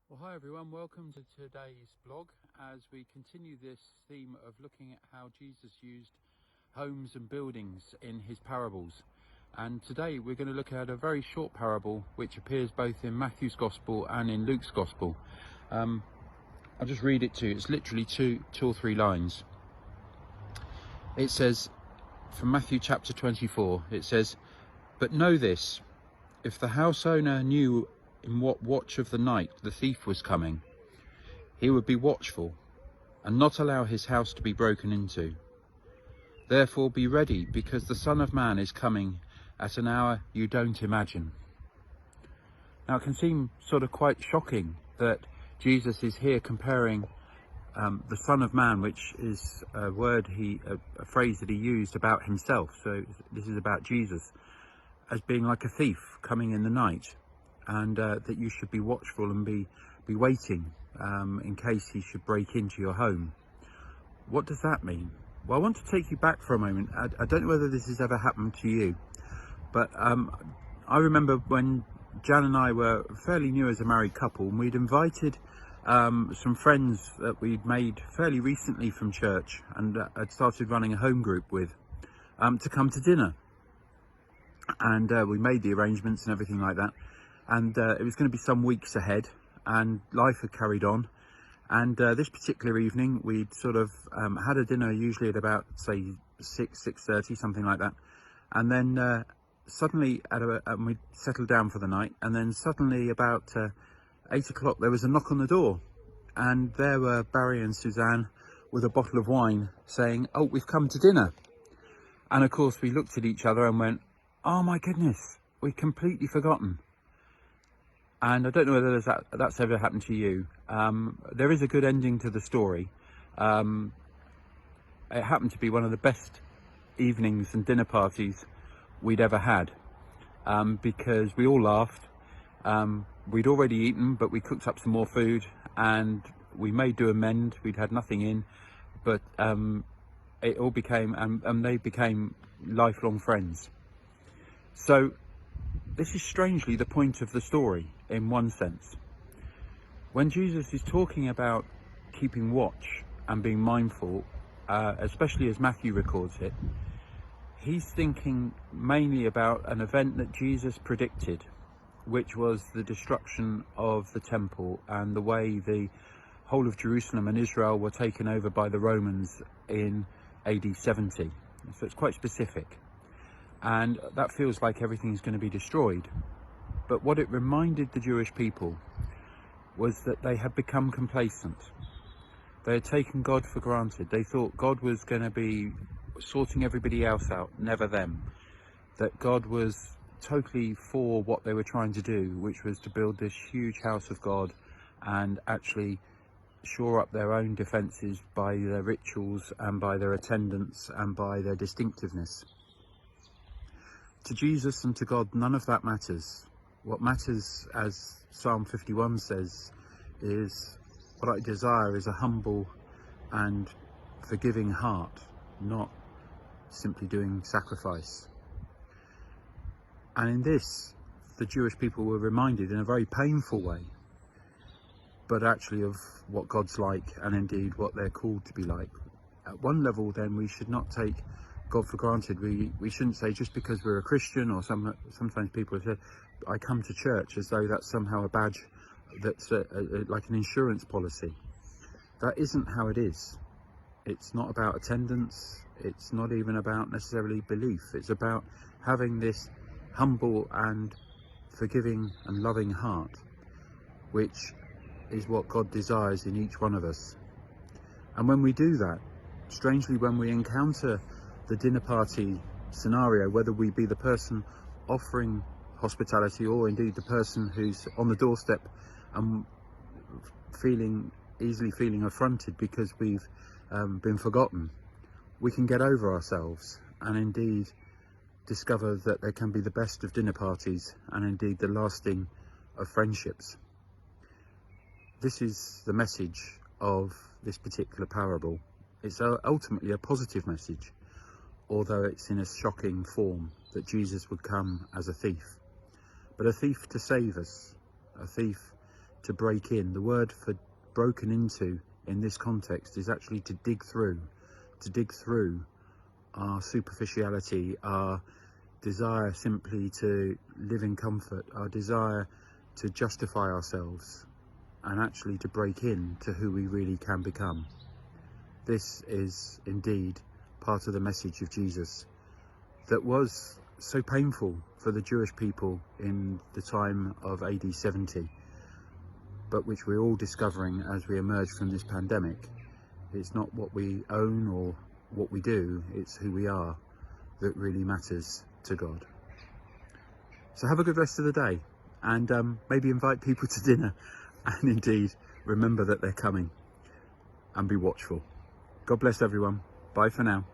Well, hi everyone, welcome to today's blog as we continue this theme of looking at how Jesus used homes and buildings in his parables. And today we're going to look at a very short parable which appears both in Matthew's Gospel and in Luke's Gospel. I'll just read it to you. It's literally two or three lines. It says, from Matthew chapter 24, it says, "But know this, if the house owner knew in what watch of the night the thief was coming, he would be watchful and not allow his house to be broken into. Therefore be ready, because the Son of Man is coming at an hour you don't imagine." Now it can seem sort of quite shocking that Jesus is here comparing the Son of Man, which is a phrase that he used about himself. So this is about Jesus as being like a thief coming in the night, and that you should be watchful and be waiting in case he should break into your home. What does that mean? Well, I want to take you back for a moment. I don't know whether this has ever happened to you, but I remember when Jan and I were fairly new as a married couple, and we'd invited some friends that we'd made fairly recently from church and had started running a home group with to come to dinner. And we made the arrangements and everything like that. And it was going to be some weeks ahead, and life had carried on. And this particular evening, we'd sort of had a dinner usually at about, say, 6:30, something like that. And then suddenly, we'd settled down for the night. And then suddenly, about 8 o'clock, there was a knock on the door. And there were Barry and Suzanne with a bottle of wine saying, "Oh, we've come to dinner." And of course, we looked at each other and went, "Oh my goodness, we'd completely forgotten." And I don't know whether that's ever happened to you. There is a good ending to the story. It happened to be one of the best evenings and dinner parties we'd ever had, because we all laughed. We'd already eaten, but we cooked up some more food, and we made do amend. We'd had nothing in, but it all became, and they became lifelong friends. So this is strangely the point of the story in one sense. When Jesus is talking about keeping watch and being mindful, especially as Matthew records it, he's thinking mainly about an event that Jesus predicted, which was the destruction of the temple and the way the whole of Jerusalem and Israel were taken over by the Romans in AD 70. So it's quite specific. And that feels like everything's going to be destroyed. But what it reminded the Jewish people was that they had become complacent. They had taken God for granted. They thought God was going to be sorting everybody else out, never them. That God was totally for what they were trying to do, which was to build this huge house of God and actually shore up their own defences by their rituals and by their attendance and by their distinctiveness. To Jesus and to God, none of that matters. What matters, as Psalm 51 says, is what I desire is a humble and forgiving heart, not simply doing sacrifice. And in this, the Jewish people were reminded in a very painful way, but actually of what God's like, and indeed what they're called to be like. At one level, then, we should not take God for granted. We shouldn't say just because we're a Christian, or sometimes people say, "I come to church," as though that's somehow a badge that's like an insurance policy. That isn't how it is. It's not about attendance. It's not even about necessarily belief. It's about having this humble and forgiving and loving heart, which is what God desires in each one of us. And when we do that, strangely, when we encounter the dinner party scenario, whether we be the person offering hospitality or indeed the person who's on the doorstep and easily feeling affronted because we've been forgotten, we can get over ourselves and indeed discover that there can be the best of dinner parties and indeed the lasting of friendships. This is the message of this particular parable. It's ultimately a positive message, although it's in a shocking form, that Jesus would come as a thief. But a thief to save us, a thief to break in. The word for broken into in this context is actually to dig through our superficiality, our desire simply to live in comfort, our desire to justify ourselves, and actually to break in to who we really can become. This is indeed part of the message of Jesus that was so painful for the Jewish people in the time of AD 70, but which we're all discovering as we emerge from this pandemic. It's not what we own or what we do, it's who we are that really matters to God. So have a good rest of the day, and maybe invite people to dinner, and indeed remember that they're coming, and be watchful. God bless everyone. Bye for now.